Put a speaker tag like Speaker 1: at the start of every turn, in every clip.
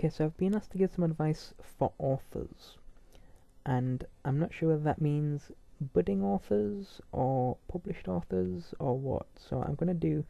Speaker 1: Okay, so I've been asked to give some advice for authors, and I'm not sure whether that means budding authors or published authors or what. So I'm going to do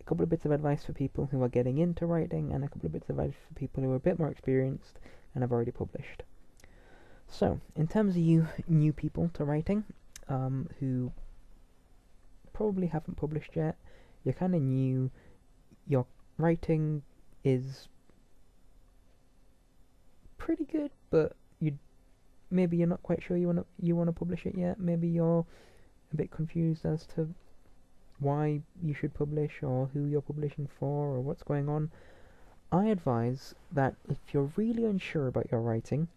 Speaker 1: a couple of bits of advice for people who are getting into writing and a couple of bits of advice for people who are a bit more experienced and have already published. So, in terms of you new people to writing, who probably haven't published yet, you're kind of new, your writing is pretty good, but maybe you're not quite sure you wanna publish it yet. Maybe you're a bit confused as to why you should publish or who you're publishing for or what's going on. I advise that if you're really unsure about your writing,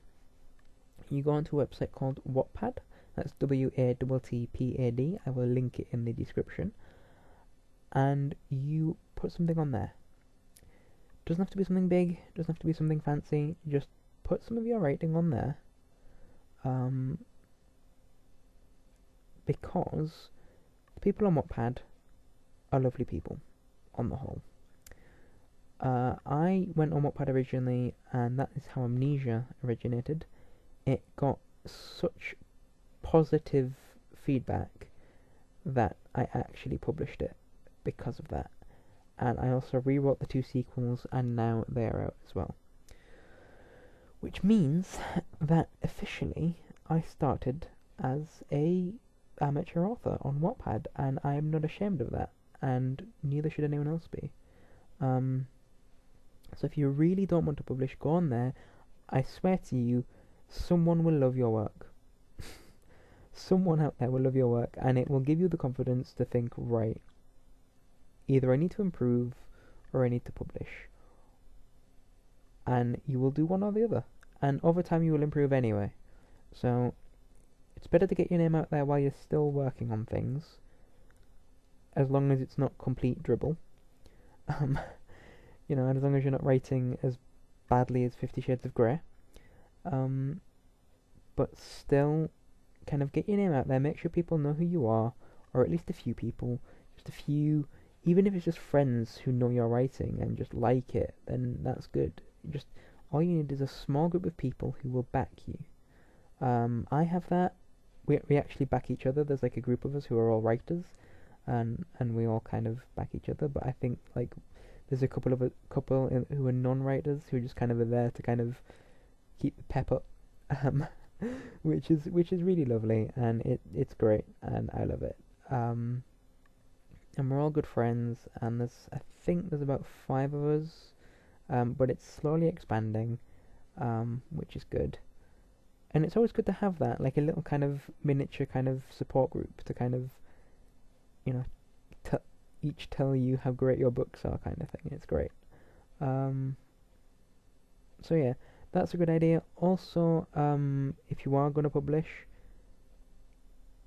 Speaker 1: you go onto a website called Wattpad. That's WATTPAD. I will link it in the description. And you put something on there. Doesn't have to be something big, doesn't have to be something fancy. Just put some of your writing on there. Because the people on Wattpad are lovely people, on the whole. I went on Wattpad originally, and that is how Amnesia originated. It got such positive feedback that I actually published it because of that. And I also rewrote the 2 sequels, and now they are out as well. Which means that officially I started as a amateur author on Wattpad, and I am not ashamed of that, and neither should anyone else be. So if you really don't want to publish, go on there. I swear to you, someone will love your work. Someone out there will love your work, and it will give you the confidence to think, right, either I need to improve or I need to publish. And you will do one or the other. And over time you will improve anyway. So it's better to get your name out there while you're still working on things, as long as it's not complete dribble. And as long as you're not writing as badly as 50 Shades of Grey. But still, kind of get your name out there, make sure people know who you are, or at least a few people, just a few, even if it's just friends who know your writing and just like it, then that's good. Just all you need is a small group of people who will back you. I have that. We actually back each other. There's like a group of us who are all writers, and we all kind of back each other. But I think like there's a couple who are non-writers who just kind of are there to kind of keep the pep up, which is really lovely, and it's great, and I love it. And we're all good friends, and I think there's about 5 of us, but it's slowly expanding, which is good. And it's always good to have that, like a little kind of miniature kind of support group to kind of, each tell you how great your books are, kind of thing. It's great. So yeah, that's a good idea. Also, if you are going to publish,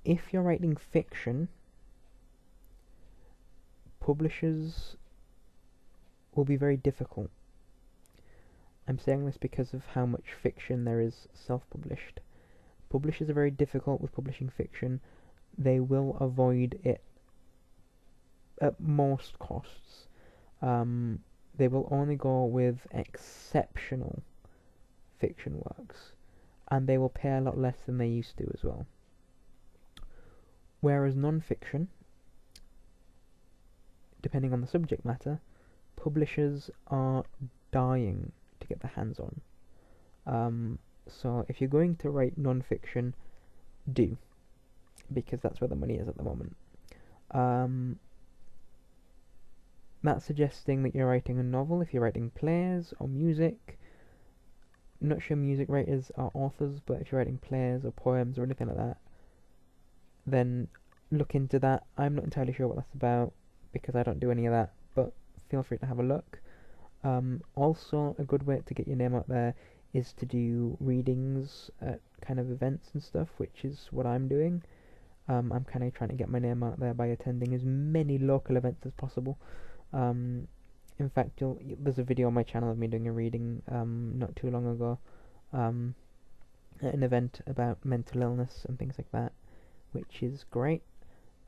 Speaker 1: if you're writing fiction, publishers will be very difficult. I'm saying this because of how much fiction there is self-published. Publishers are very difficult with publishing fiction. They will avoid it at most costs. They will only go with exceptional fiction works, and they will pay a lot less than they used to as well. Whereas non-fiction, depending on the subject matter, publishers are dying to get their hands on. So if you're going to write non-fiction, do, because that's where the money is at the moment. That's suggesting that you're writing a novel. If you're writing plays or music, I'm not sure music writers are authors, but if you're writing plays or poems or anything like that, then look into that. I'm not entirely sure what that's about, because I don't do any of that, but feel free to have a look. Also, a good way to get your name out there is to do readings at kind of events and stuff, which is what I'm doing. I'm kind of trying to get my name out there by attending as many local events as possible. In fact, there's a video on my channel of me doing a reading not too long ago at an event about mental illness and things like that, which is great.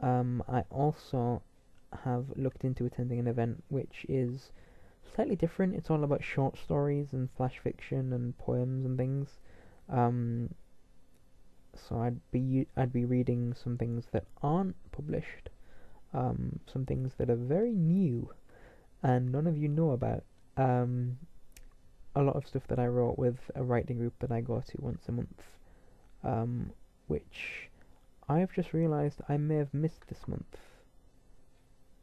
Speaker 1: I also have looked into attending an event which is slightly different. It's all about short stories and flash fiction and poems and things. Um, so I'd be reading some things that aren't published, some things that are very new and none of you know about. Um, a lot of stuff that I wrote with a writing group that I go to once a month, which I've just realised I may have missed this month.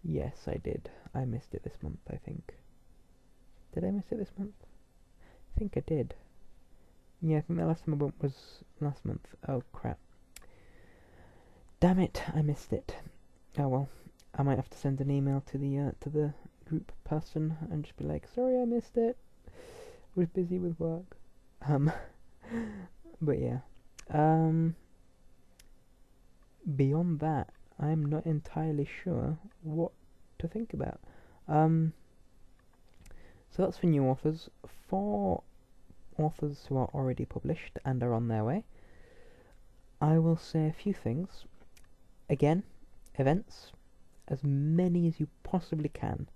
Speaker 1: Yes, I did. I missed it this month, I think. Did I miss it this month? I think I did. Yeah, I think the last time I went was last month. Oh crap. Damn it, I missed it. Oh well. I might have to send an email to the group person and just be like, sorry I missed it. Was busy with work. But yeah. Beyond that, I'm not entirely sure what to think about. Um, so that's for new authors. For authors who are already published and are on their way, I will say a few things. Again, events, as many as you possibly can.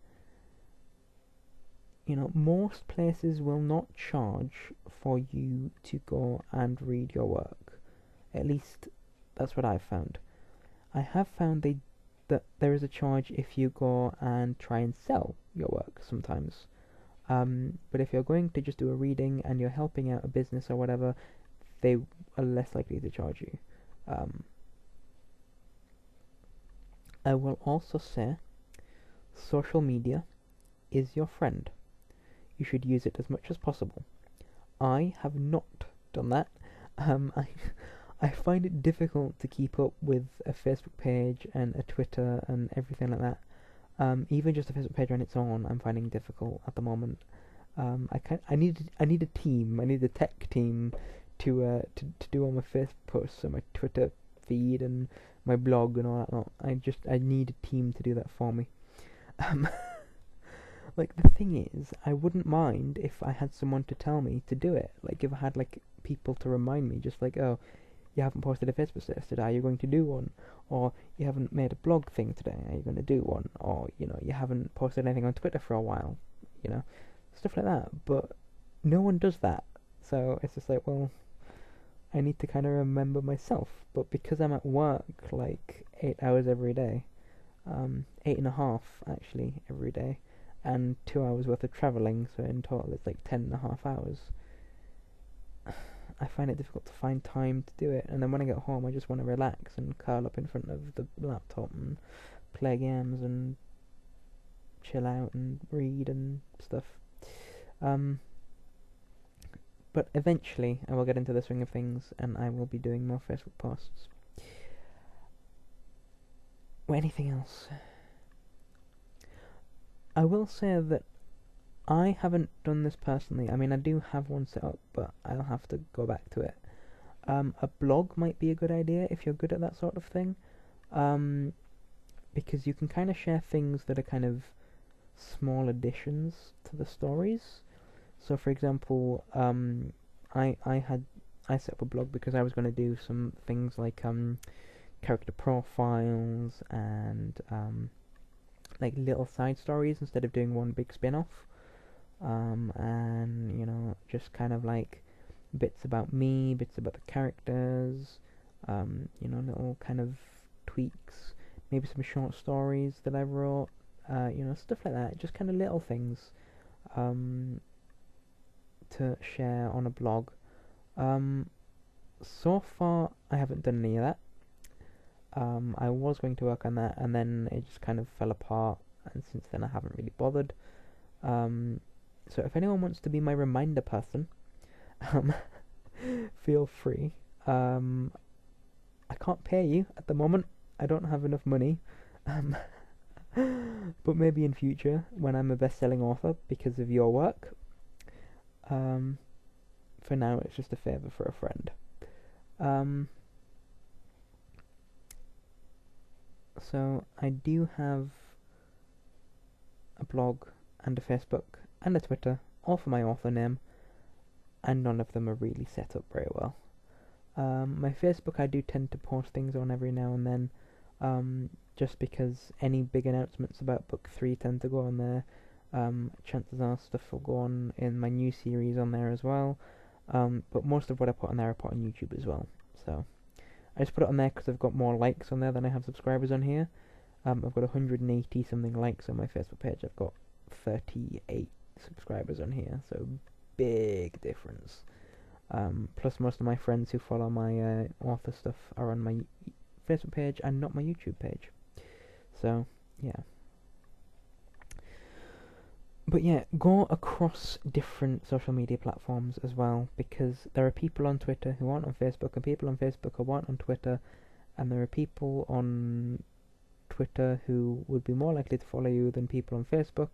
Speaker 1: You know, most places will not charge for you to go and read your work. At least that's what I've found. I have found that there is a charge if you go and try and sell your work sometimes. But if you're going to just do a reading and you're helping out a business or whatever, they are less likely to charge you. I will also say social media is your friend. You should use it as much as possible. I have not done that. I find it difficult to keep up with a Facebook page and a Twitter and everything like that. Even just a Facebook page on its own, I'm finding difficult at the moment. I need a team. I need a tech team to do all my Facebook posts and my Twitter feed and my blog and all that lot. I need a team to do that for me. Like the thing is, I wouldn't mind if I had someone to tell me to do it. Like if I had like people to remind me, just like, oh, you haven't posted a Facebook status today, are you going to do one? Or you haven't made a blog thing today, are you going to do one? Or, you know, you haven't posted anything on Twitter for a while, you know, stuff like that. But no one does that. So it's just like, well, I need to kind of remember myself. But because I'm at work like 8 hours every day, 8.5 actually every day, and 2 hours worth of travelling, so in total it's like 10.5 hours. I find it difficult to find time to do it, and then when I get home I just want to relax and curl up in front of the laptop and play games and chill out and read and stuff. But eventually I will get into the swing of things and I will be doing more Facebook posts. Or anything else? I will say that I haven't done this personally. I mean, I do have one set up, but I'll have to go back to it. A blog might be a good idea if you're good at that sort of thing, because you can kind of share things that are kind of small additions to the stories. So, for example, I set up a blog because I was going to do some things like character profiles and like little side stories instead of doing one big spin-off. And you know, just kind of like bits about me, bits about the characters, you know, little kind of tweaks, maybe some short stories that I wrote, you know, stuff like that, just kind of little things to share on a blog. So far I haven't done any of that. I was going to work on that and then it just kind of fell apart, and since then I haven't really bothered. So if anyone wants to be my reminder person, feel free. I can't pay you at the moment. I don't have enough money. But maybe in future, when I'm a best-selling author because of your work. For now, it's just a favour for a friend. So I do have a blog and a Facebook and a Twitter, all for my author name, and none of them are really set up very well. My Facebook I do tend to post things on every now and then, just because any big announcements about book 3 tend to go on there, Chances are stuff will go on in my new series on there as well. But most of what I put on there I put on YouTube as well. So I just put it on there because I've got more likes on there than I have subscribers on here. I've got 180 something likes on my Facebook page. I've got 38 subscribers on here, so big difference. Plus, most of my friends who follow my author stuff are on my Facebook page and not my YouTube page. So, yeah. But yeah, go across different social media platforms as well, because there are people on Twitter who aren't on Facebook, and people on Facebook who aren't on Twitter, and there are people on Twitter who would be more likely to follow you than people on Facebook,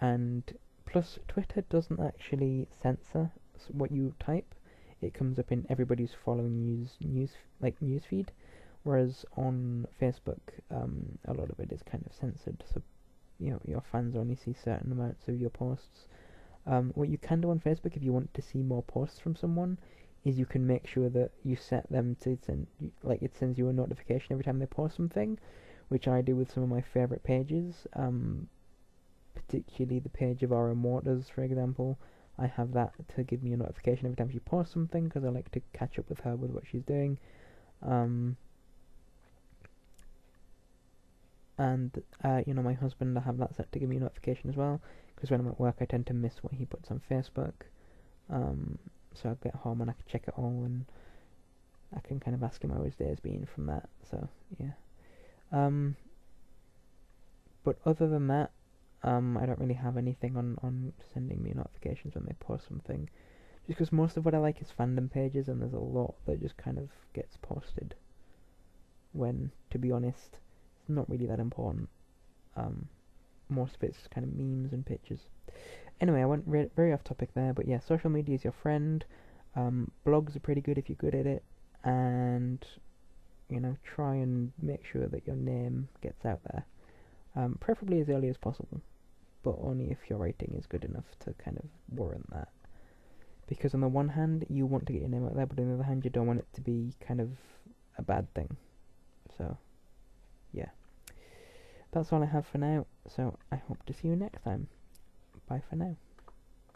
Speaker 1: and plus Twitter doesn't actually censor what you type. It comes up in everybody's following news feed, whereas on Facebook, a lot of it is kind of censored, so your fans only see certain amounts of your posts. What you can do on Facebook if you want to see more posts from someone is you can make sure that you set them to send, like it sends you a notification every time they post something, which I do with some of my favourite pages, particularly the page of RM Waters, for example. I have that to give me a notification every time she posts something, because I like to catch up with her with what she's doing. And my husband, I have that set to give me a notification as well, because when I'm at work I tend to miss what he puts on Facebook. So I get home and I can check it all, and I can kind of ask him how his day has been from that. So yeah. But other than that, I don't really have anything on sending me notifications when they post something, just because most of what I like is fandom pages, and there's a lot that just kind of gets posted when, to be honest, it's not really that important. Most of it's kind of memes and pictures. Anyway, I went very off topic there, but yeah, social media is your friend. Blogs are pretty good if you're good at it, and try and make sure that your name gets out there. Preferably as early as possible, but only if your writing is good enough to kind of warrant that. Because on the one hand, you want to get your name out there, but on the other hand, you don't want it to be kind of a bad thing. So, yeah. That's all I have for now, so I hope to see you next time. Bye for now.